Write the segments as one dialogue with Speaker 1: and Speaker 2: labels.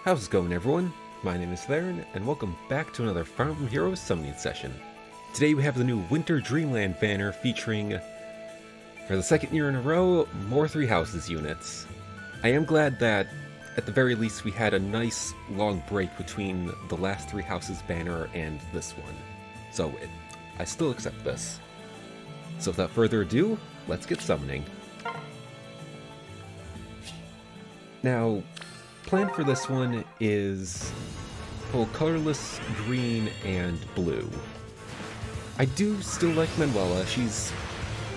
Speaker 1: How's it going, everyone? My name is Theron, and welcome back to another Fire Emblem Heroes summoning session. Today we have the new Winter Dreamland banner featuring, for the second year in a row, more Three Houses units. I am glad that, at the very least, we had a nice long break between the last Three Houses banner and this one. So, I still accept this. So without further ado, let's get summoning. Now, plan for this one is pull colorless green and blue. I do still like Manuela. She's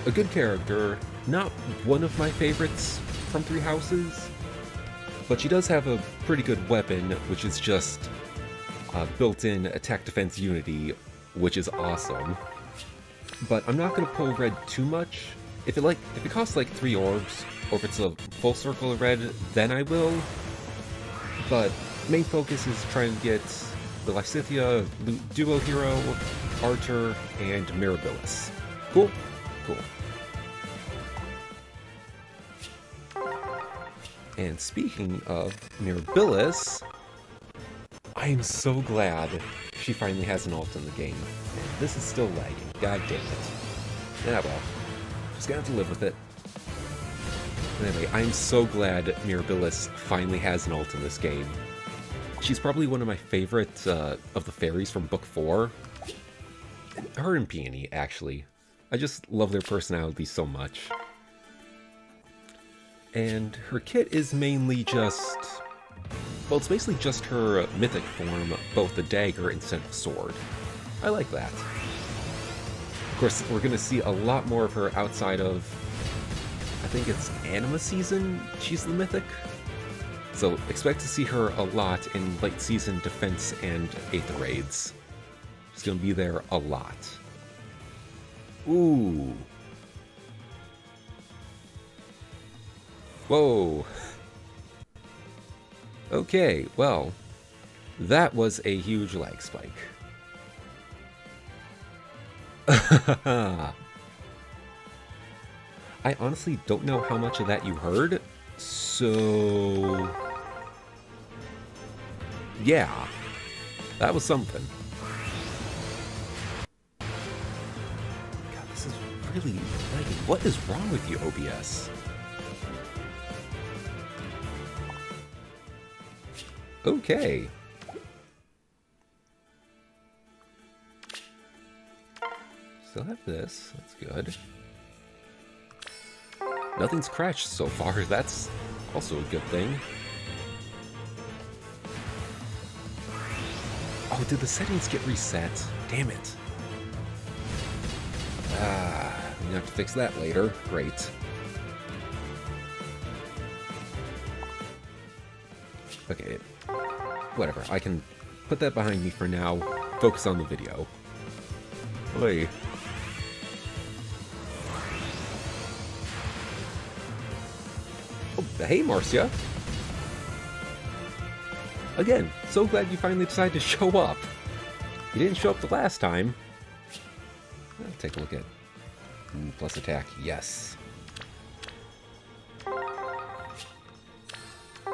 Speaker 1: a good character, not one of my favorites from Three Houses, but she does have a pretty good weapon, which is just built-in attack-defense unity, which is awesome. But I'm not going to pull red too much. If it costs like 3 orbs, or if it's a full circle of red, then I will. But main focus is trying to get the Lysithea duo hero, Archer, and Mirabilis. Cool? Cool. And speaking of Mirabilis, I am so glad she finally has an ult in the game. And this is still lagging. God damn it. Yeah, well, just gonna have to live with it. Anyway, I'm so glad Mirabilis finally has an ult in this game. She's probably one of my favorites of the fairies from Book 4. Her and Peony, actually. I just love their personalities so much. And her kit is mainly just... well, it's basically just her mythic form, both the dagger instead of sword. I like that. Of course, we're going to see a lot more of her outside of... I think it's Anima season, she's the mythic. So expect to see her a lot in late season defense and 8th raids. She's gonna be there a lot. Ooh. Whoa. Okay, well, that was a huge lag spike. I honestly don't know how much of that you heard, so... yeah, that was something. God, this is really lagging. What is wrong with you, OBS? Okay. Still have this, that's good. Nothing's crashed so far, that's also a good thing. Oh, did the settings get reset? Damn it. Ah, I'm gonna have to fix that later. Great. Okay, whatever. I can put that behind me for now. Focus on the video. Oi. Oh, hey, Marcia. Again, so glad you finally decided to show up. You didn't show up the last time. Let's take a look at... plus attack, yes.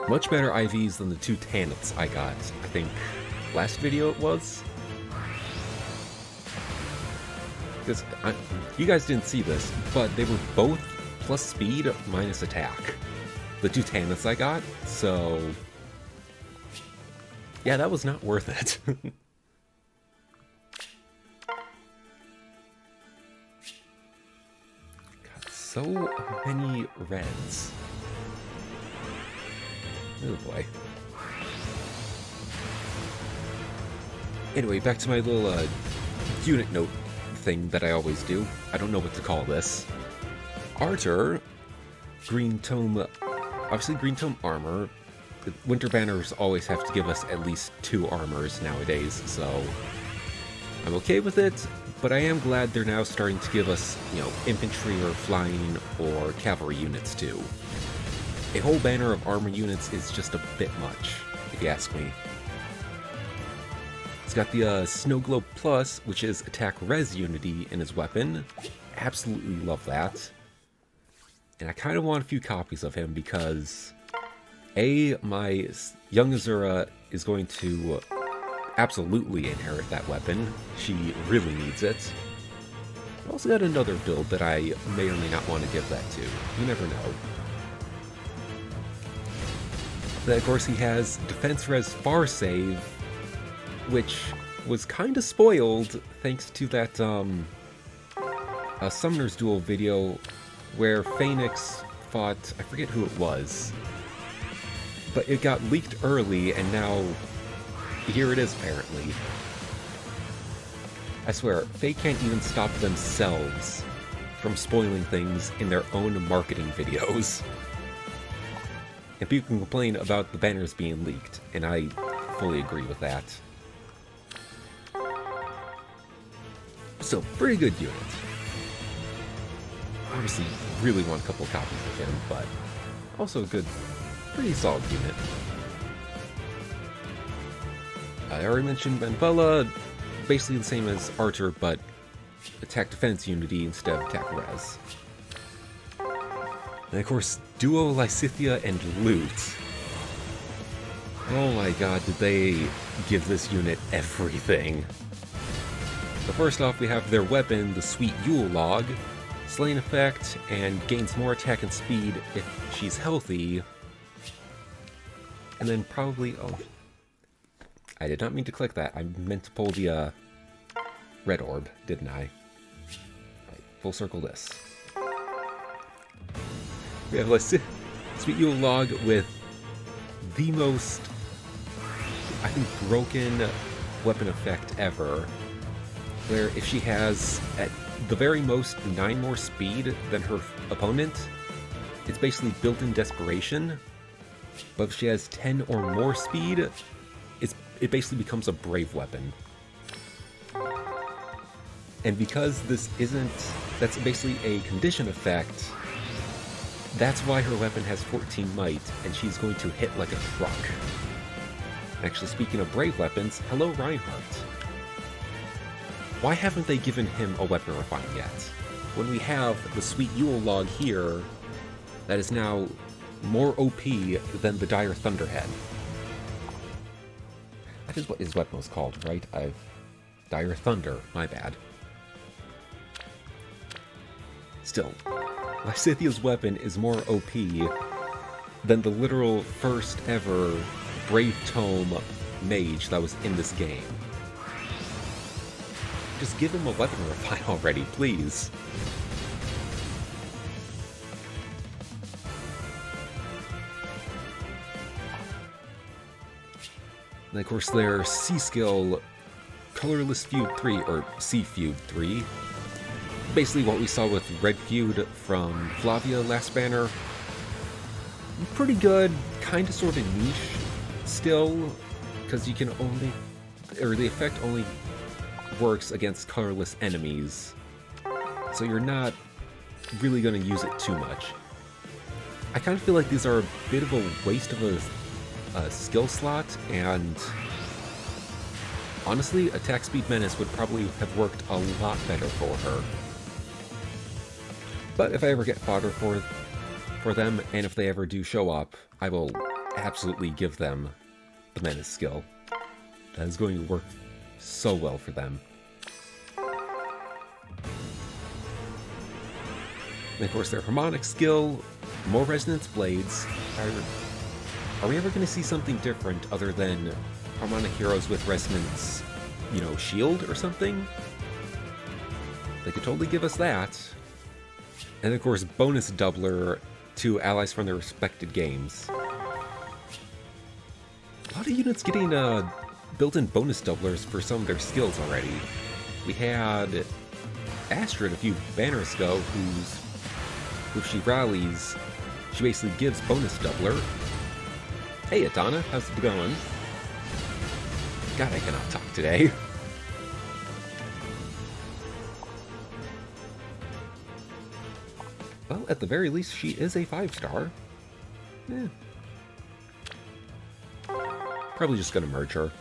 Speaker 1: Much better IVs than the 2 Taniths I got, I think, last video it was. Because, you guys didn't see this, but they were both plus speed minus attack. The 2 Taniths I got, so... yeah, that was not worth it. God, so many reds. Oh boy. Anyway, back to my little unit note thing that I always do. I don't know what to call this. Archer, green tome, obviously green tome armor. The winter banners always have to give us at least 2 armors nowadays, so I'm okay with it, but I am glad they're now starting to give us, you know, infantry or flying or cavalry units too. A whole banner of armor units is just a bit much, if you ask me. It's got the Snow Globe Plus, which is attack res unity in his weapon. Absolutely love that. And I kind of want a few copies of him because My young Azura is going to absolutely inherit that weapon. She really needs it. I've also got another build that I may or may not want to give that to. You never know. Then, of course, he has Defense Res Far Save, which was kind of spoiled thanks to that Summoner's Duel video where Phoenix fought, I forget who it was, but it got leaked early, and now here it is, apparently. I swear, they can't even stop themselves from spoiling things in their own marketing videos. And people can complain about the banners being leaked, and I fully agree with that. So, pretty good unit. Obviously, really want a couple of copies of him, but also a good, pretty solid unit. I already mentioned Manuela, basically the same as Archer, but attack defense unity instead of attack res. And of course, Duo Lysithea and Loot. Oh my god, did they give this unit everything. So first off, we have their weapon, the Sweet Yule Log, Slain effect, and gains more attack and speed if she's healthy. And then probably, oh, I did not mean to click that. I meant to pull the red orb, didn't I? Right, full circle this. We have a Sweet Yule Log with the most, I think, broken weapon effect ever, where if she has, at the very most, 9 more speed than her opponent, it's basically built-in desperation, but if she has 10 or more speed, it basically becomes a brave weapon. And because this isn't, that's basically a condition effect, that's why her weapon has 14 might, and she's going to hit like a truck. Actually, speaking of brave weapons, hello Reinhardt. Why haven't they given him a weapon refine yet? When we have the Sweet Yule Log here, that is now more OP than the Dire Thunderhead. That is what his weapon was called, right? Dire Thunder, my bad. Still, Lysithea's weapon is more OP than the literal first ever Brave Tome mage that was in this game. Just give him a weapon refine already, please. And of course their C-skill, Colorless Feud 3, or C-Feud 3. Basically what we saw with Red Feud from Flavia last banner. Pretty good, kinda sorta niche still, because you can only, or the effect only works against colorless enemies, so you're not really going to use it too much. I kind of feel like these are a bit of a waste of a skill slot, and honestly, Attack Speed Menace would probably have worked a lot better for her. But if I ever get fodder for them, and if they ever do show up, I will absolutely give them the Menace skill. That is going to work so well for them. And of course their Harmonic skill, more Resonance Blades. Are we ever going to see something different other than Harmonic heroes with Resonance, you know, shield or something? They could totally give us that. And of course bonus doubler to allies from their respected games. A lot of units getting built-in bonus doublers for some of their skills already. We had Astrid a few banners ago, who's, if she rallies, she basically gives bonus doubler. Hey Adana, how's it going? God, I cannot talk today. Well, at the very least, she is a 5-star. Eh. Probably just gonna merge her.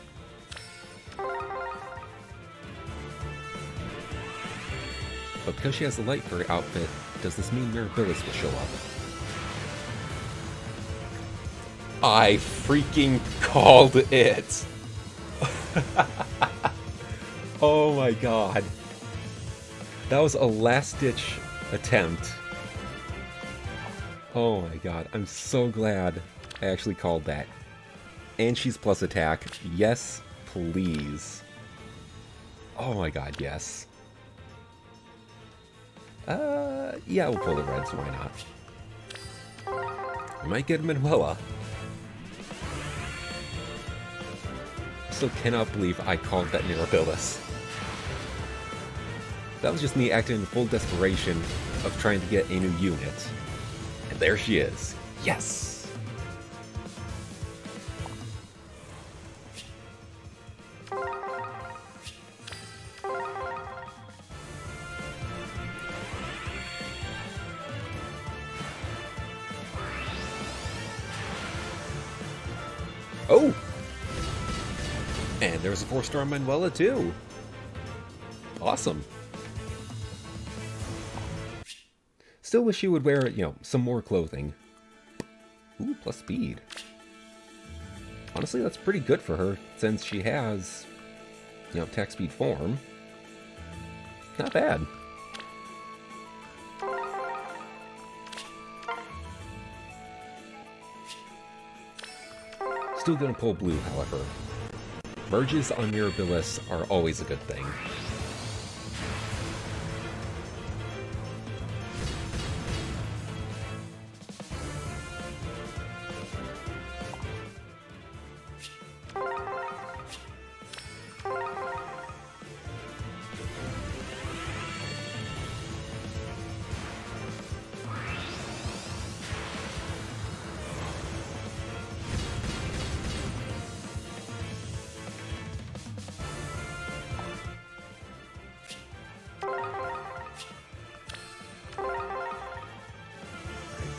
Speaker 1: But because she has the Light Fairy outfit, does this mean Mirabilis will show up? I freaking called it! Oh my god. That was a last-ditch attempt. Oh my god, I'm so glad I actually called that. And she's plus attack. Yes, please. Oh my god, yes. Yeah, we'll pull the reds, why not? We might get Manuela. Still cannot believe I called that Mirabilis. That was just me acting in full desperation of trying to get a new unit. And there she is. Yes! Oh! And there's a 4-star Manuela too. Awesome. Still wish she would wear, you know, some more clothing. Ooh, plus speed. Honestly, that's pretty good for her, since she has, you know, attack speed form. Not bad. Still gonna pull blue, however. Merges on Mirabilis are always a good thing.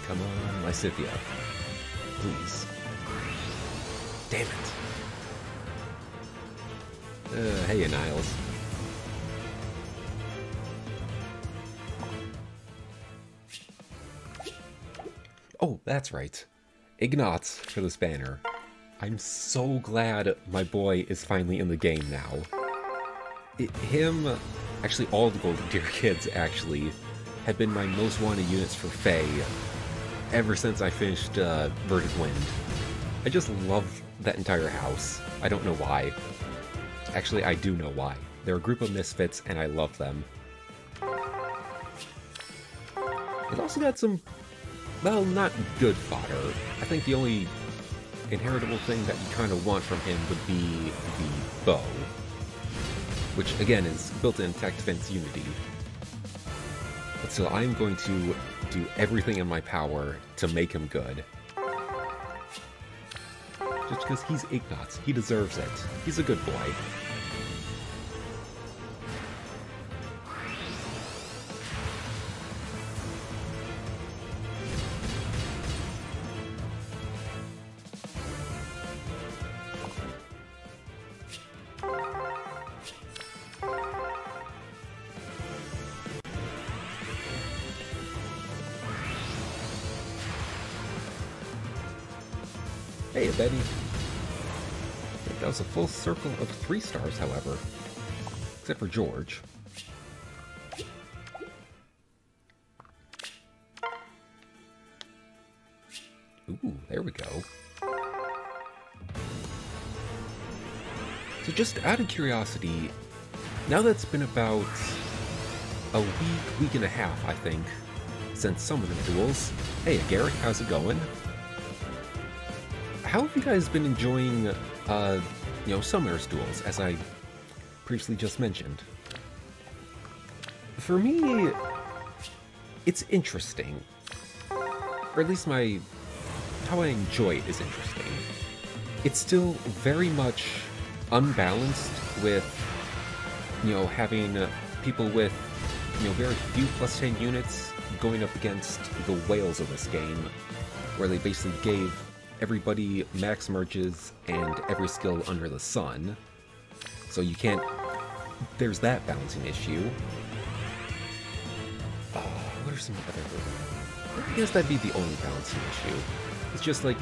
Speaker 1: Come on, Lysithia. Please. Damn it. Hey, Niles. Oh, that's right. Ignatz for this banner. I'm so glad my boy is finally in the game now. Actually all the Golden Deer kids, actually, have been my most wanted units for Fae ever since I finished Verdant Wind. I just love that entire house. I don't know why. Actually, I do know why. They're a group of misfits, and I love them. It also got some, well, not good fodder. I think the only inheritable thing that you kind of want from him would be the bow. Which, again, is built in Tech Defense Unity. But still, I'm going to do everything in my power to make him good. Just because he's Ignatz. He deserves it. He's a good boy. Hey, Betty. That was a full circle of 3 stars, however. Except for George. Ooh, there we go. So just out of curiosity, now that it's been about a week and a half, I think, since some of the duels. Hey, Garrick, how's it going? How have you guys been enjoying, you know, Summoner's duels, as I previously just mentioned? For me, it's interesting. Or at least how I enjoy it is interesting. It's still very much unbalanced with, you know, having people with, you know, very few plus 10 units going up against the whales of this game, where they basically gave everybody max merges and every skill under the sun. So you can't... There's that balancing issue. What are some other... I guess that'd be the only balancing issue. It's just like,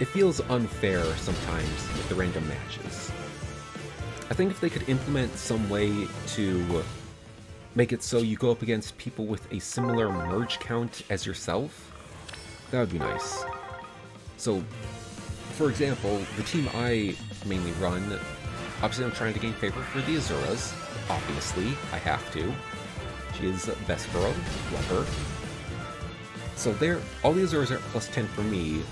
Speaker 1: it feels unfair sometimes with the random matches. I think if they could implement some way to make it so you go up against people with a similar merge count as yourself, that would be nice. So, for example, the team I mainly run, obviously I'm trying to gain favor for the Azuras. Obviously, I have to. She is best girl, love her. So there, all the Azuras are at plus 10 for me,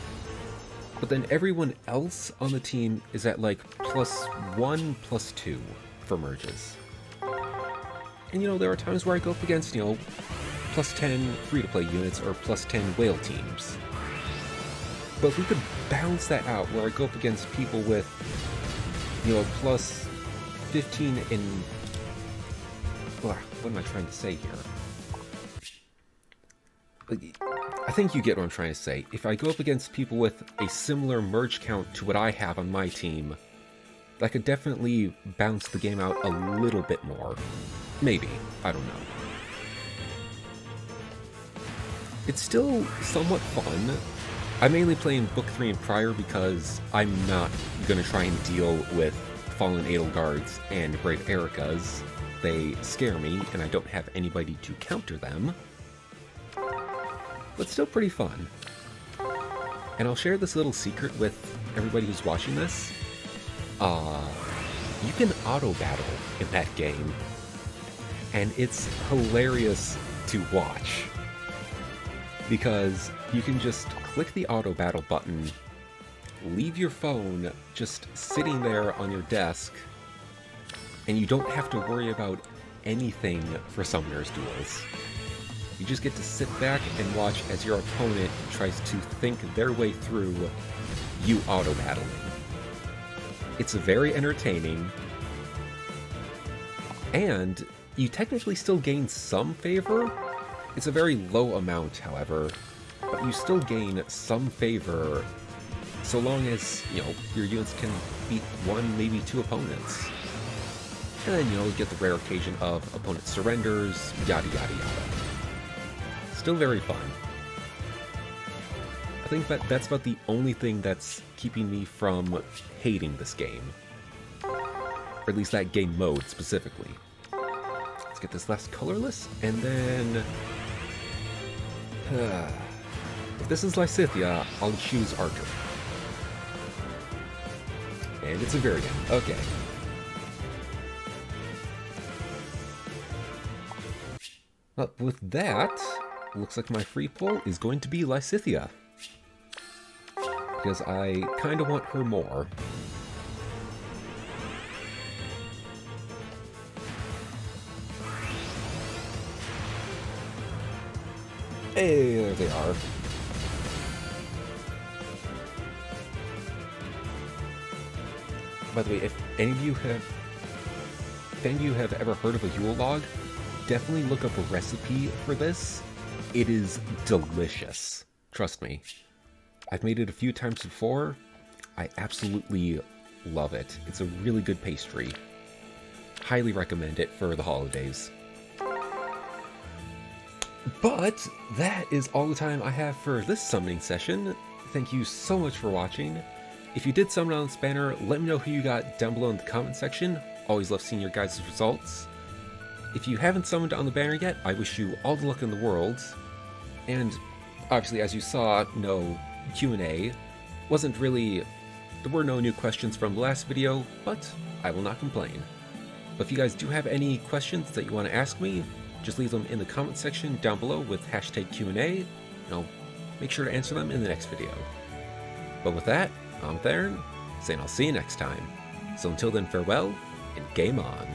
Speaker 1: but then everyone else on the team is at like +1, +2 for merges. And you know, there are times where I go up against, you know, +10 free-to-play units or +10 whale teams. But if we could balance that out, where I go up against people with, you know, +15 in... What am I trying to say here? I think you get what I'm trying to say. If I go up against people with a similar merge count to what I have on my team, that could definitely balance the game out a little bit more. Maybe. I don't know. It's still somewhat fun. I'm mainly playing Book 3 and prior because I'm not going to try and deal with Fallen Edelgards and Brave Ericas. They scare me, and I don't have anybody to counter them. But still pretty fun. And I'll share this little secret with everybody who's watching this. You can auto-battle in that game. And it's hilarious to watch. Because you can just click the auto-battle button, leave your phone just sitting there on your desk, and you don't have to worry about anything for Summoner's Duels. You just get to sit back and watch as your opponent tries to think their way through you auto-battling. It's very entertaining, and you technically still gain some favor. It's a very low amount, however, but you still gain some favor so long as, you know, your units can beat 1, maybe 2 opponents. And then, you know, you get the rare occasion of opponent surrenders, yada yada yada. Still very fun. I think that's about the only thing that's keeping me from hating this game. Or at least that game mode specifically. Let's get this last colorless, and then... if this is Lysithea, I'll choose Archer. And it's a Viridian. Okay. Well, with that, looks like my free pull is going to be Lysithea. Because I kind of want her more. Hey, there they are. By the way, if any of you have ever heard of a Yule log, definitely look up a recipe for this. It is delicious. Trust me. I've made it a few times before. I absolutely love it. It's a really good pastry. Highly recommend it for the holidays. But that is all the time I have for this summoning session. Thank you so much for watching. If you did summon on this banner, let me know who you got down below in the comment section. Always love seeing your guys' results. If you haven't summoned on the banner yet, I wish you all the luck in the world. And obviously, as you saw, no Q&A. Wasn't really... There were no new questions from the last video, but I will not complain. But if you guys do have any questions that you want to ask me, just leave them in the comment section down below with hashtag Q&A, and I'll make sure to answer them in the next video. But with that, I'm Theron, saying I'll see you next time. So until then, farewell, and game on.